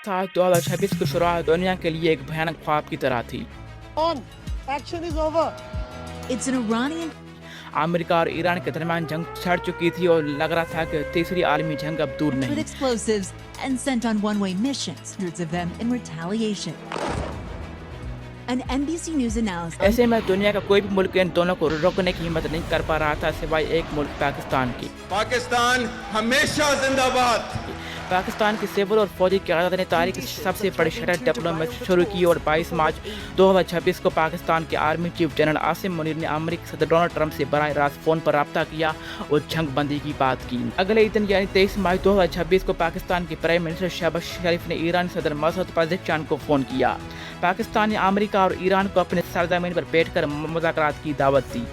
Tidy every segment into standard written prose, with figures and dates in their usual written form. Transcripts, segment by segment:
साल 2026 की शुरुआत दुनिया के लिए एक भयानक ख्वाब की तरह थी। On. Action is over. It's an Iranian America और ईरान के दरमियान जंग छिड़ चुकी थी और लग रहा था कि तीसरी आलमी जंग अब दूर with नहीं। explosives and sent on one-way missions, hundreds of them in retaliation. An NBC News analysis ऐसे में दुनिया का कोई भी मुल्क इन दोनों को रोकने की हिम्मत नहीं कर पा रहा था सिवाय एक मुल्क पाकिस्तान की। पाकिस्तान हमेशा जिंदाबाद। पाकिस्तान की सिविल और फौजी क़यादत ने तारीख की सबसे बड़ी शटल डिप्लोमेसी शुरू की और 22 मार्च 2026 को पाकिस्तान के army chief general Asim Munir ने अमेरिकी सदर डोनाल्ड ट्रंप से बराह रास्त फ़ोन पर रब्ता किया और जंग बंदी की बात की। अगले ही दिन यानी 23 मार्च 2026 को पाकिस्तान के प्राइम मिनिस्टर शहबाज शरीफ ने ईरानी सदर मसूद पेज़ेश्कियान को फ़ोन किया। पाकिस्तान ने अमेरिका और ईरान को अपने सरजमीन पर बैठकर मुज़ाकरात की दावत दी।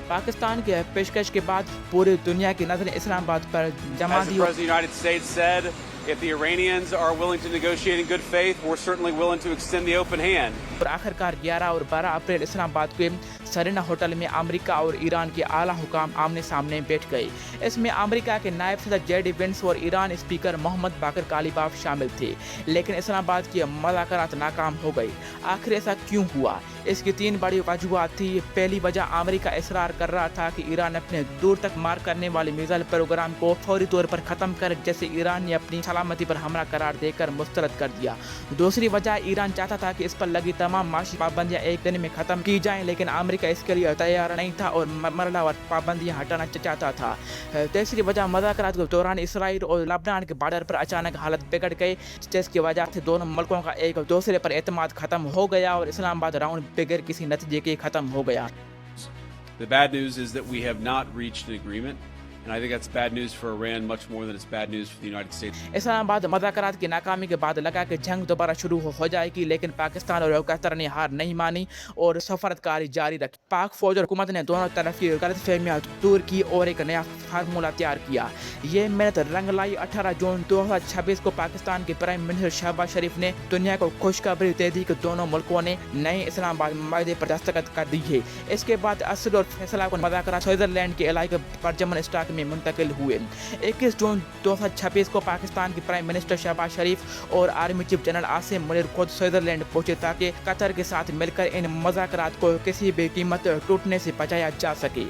पाकिस्तान की पेशकश के बाद पूरी दुनिया की नज़रें इस्लामाबाद पर जमा As the the. President of the United States said, if the Iranians are willing to negotiate in good faith, we're certainly willing to extend the open hand. और आखिरकार 11 और 12 अप्रैल इस्लामाबाद के सरीना होटल में अमेरिका और ईरान के आला हुकाम आमने सामने बैठ गए। इसमें अमेरिका के नायब सदर जेडी वेंस और ईरान स्पीकर मोहम्मद बाकर कालीबाफ शामिल थे, लेकिन इस्लामाबाद की मुज़ाकरात नाकाम हो गई। आखिर ऐसा क्यों हुआ? इसकी 3 बड़ी वजूहात थी। पहली वजह, अमेरिका इसरार कर रहा था कि ईरान अपने दूर तक मार करने वाले मिसाइल प्रोग्राम को फौरी तौर पर ख़त्म कर, जैसे ईरान ने अपनी सलामती पर हमला करार देकर मुस्तरद कर दिया। दूसरी वजह, ईरान चाहता था कि इस पर लगी तमाम माशी पाबंदियां एक दिन में ख़त्म की जाएं, लेकिन अमेरिका इसके लिए तैयार नहीं था और मरहलावार पाबंदियां हटाना चाहता था। तीसरी वजह, मुज़ाकरात के दौरान इसराइल और लबनान के बॉर्डर पर अचानक हालत बिगड़ गई, जिसकी वजह से दोनों मुल्कों का एक दूसरे पर एतमाद ख़त्म हो गया और इस्लामाबाद राउंड बगैर किसी नतीजे के ख़त्म हो गया। The bad news is that we have not reached an agreement, and I think that's bad news for Iran much more than it's bad news for the United States. Islamabad मुज़ाकरात की नाकामी के बाद लगा कि जंग दोबारा शुरू हो जाएगी, लेकिन पाकिस्तान और कतर ने हार नहीं मानी और सफरतकारी जारी रखी। पाक फौज और हुकूमत ने दोनों तरफ की गलतफहमियां दूर की और एक नया फार्मूला तैयार किया। ये मेहनत रंग लाई। 18 जून 2026 को पाकिस्तान के प्राइम मिनिस्टर शहबाज शरीफ ने दुनिया को खुशखबरी दे दी कि दोनों मुल्कों ने नए इस्लामाबाद माहदे पर दस्तखत कर दी है। इसके बाद असल और फैसला को मुज़ाकरात स्विट्ज़रलैंड के इलाके परजमन स्टाक में मुंतकिल हुए। 21 जून 2026 को पाकिस्तान के प्राइम मिनिस्टर शहबाज शरीफ और army chief general Asim Munir खुद स्विट्ज़रलैंड पहुंचे ताकि कतर के साथ मिलकर इन मुज़ाकरात को किसी भी कीमत टूटने से बचाया जा सके।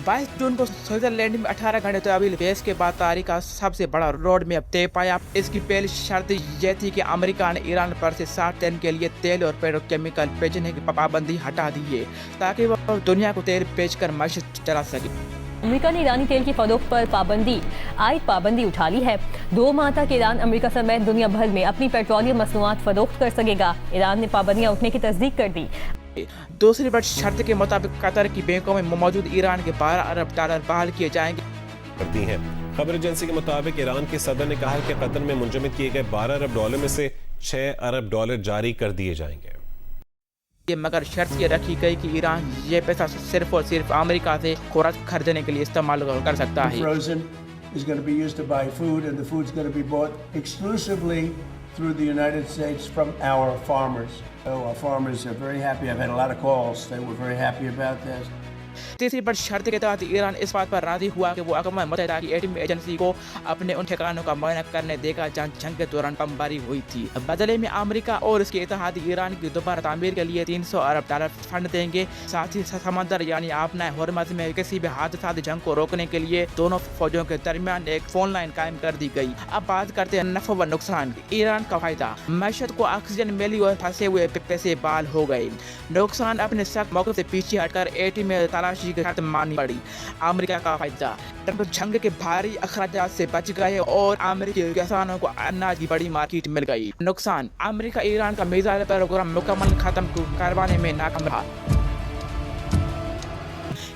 22 जून को स्विट्ज़रलैंड में 18 घंटे तवील बहस के बाद तारीख का सबसे बड़ा रोड मैप तय पाया। इसकी पहली शर्त यह थी कि अमेरिका ने ईरान पर से 60 दिन के लिए तेल और पेट्रोकेमिकल भेजने की पाबंदी हटा दी है, ताकि वह दुनिया को तेल बेचकर मशत चला सके। अमेरिका ने ईरानी तेल की फरोख्त पर पाबंदी उठा ली है। 2 माह तक ईरान अमेरिका समेत दुनिया भर में अपनी पेट्रोलियम मसनूआत फरोख्त कर सकेगा। ईरान ने पाबंदियां उठने की तस्दीक कर दी। दूसरी बड़ी शर्त के मुताबिक कतर की बैंकों में मौजूद ईरान के 12 अरब डॉलर बहाल किए जाएंगे। करती हैं। खबर एजेंसी के मुताबिक ईरान के सदर ने कहा कि कतर में मुंजमद किए गए 12 अरब डॉलर में से 6 अरब डॉलर जारी कर दिए जाएंगे। ये मगर शर्त ये रखी गई कि ईरान ये पैसा सिर्फ और सिर्फ अमेरिका से खुराक खरीदने के लिए इस्तेमाल कर सकता है। Frozen is going to be used to buy food, and the food's going to be bought exclusively through the United States from our farmers. So our farmers are very happy. I've had a lot of calls. They were very happy about this. तीसरी बड़ी शर्त के तहत Iran इस बात पर राजी हुआ कि वो अक़वाम मुत्तहिदा की एटमी एजेंसी को अपने उन ठिकानों का मुआयना करने देगा जहाँ जंग के दौरान बमबारी हुई थी। बदले में अमेरिका और इसके इत्तेहादी ईरान की दोबारा तामीर के लिए 300 अरब डॉलर फंड देंगे। साथ ही समंदर यानी आपना हॉर्मज़ में किसी भी हादसात जंग को रोकने के लिए दोनों फौजों के दरमियान एक फोन लाइन कायम कर दी गई। अब बात करते हैं नफ़ा व नुकसान की। ईरान का फायदा, मैशत को ऑक्सीजन मिली और फंसे हुए पैसे बाल हो गए। नुकसान, अपने सख्त मौके से पीछे हटकर एटमी में तलाशी की शर्त माननी पड़ी। अमेरिका का फायदा, जंग के भारी अखराजात से बच गए और अमेरिकी किसानों को अनाज की बड़ी मार्केट मिल गई। नुकसान, अमेरिका ईरान का मिसाइल प्रोग्राम मुकम्मल खत्म करवाने में नाकाम रहा।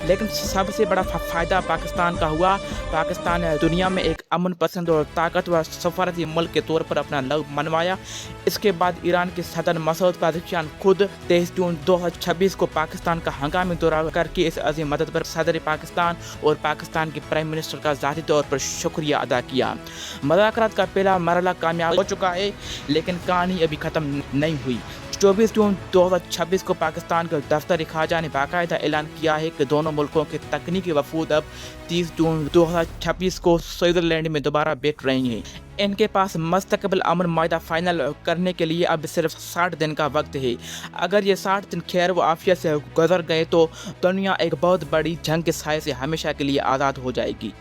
लेकिन सबसे बड़ा फायदा पाकिस्तान का हुआ। पाकिस्तान ने दुनिया में एक अमन पसंद और ताकतवर सफारती मुल्क के तौर पर अपना लव मनवाया। इसके बाद ईरान के सदर मसूद पेज़ेश्कियान खुद 23 जून 2026 को पाकिस्तान का हंगामी दौरा करके इस अजीम मदद पर सदर पाकिस्तान और पाकिस्तान के प्राइम मिनिस्टर का ज़ाती तौर पर शुक्रिया अदा किया। मुज़ाकरात का पहला मरहला कामयाब हो चुका है, लेकिन कहानी अभी ख़त्म नहीं हुई। 24 जून 2026 को पाकिस्तान के दफ्तर ख़ारजा ने बाकायदा ऐलान किया है कि दोनों मुल्कों के तकनीकी वफूद अब 30 जून 2026 को स्विट्ज़रलैंड में दोबारा बैठ रही हैं। इनके पास मुस्तक़बिल अमन माहिदा फाइनल करने के लिए अब सिर्फ 60 दिन का वक्त है। अगर ये 60 दिन खैर व आफियत से गुजर गए तो दुनिया एक बहुत बड़ी जंग के साए से हमेशा के लिए आज़ाद हो जाएगी।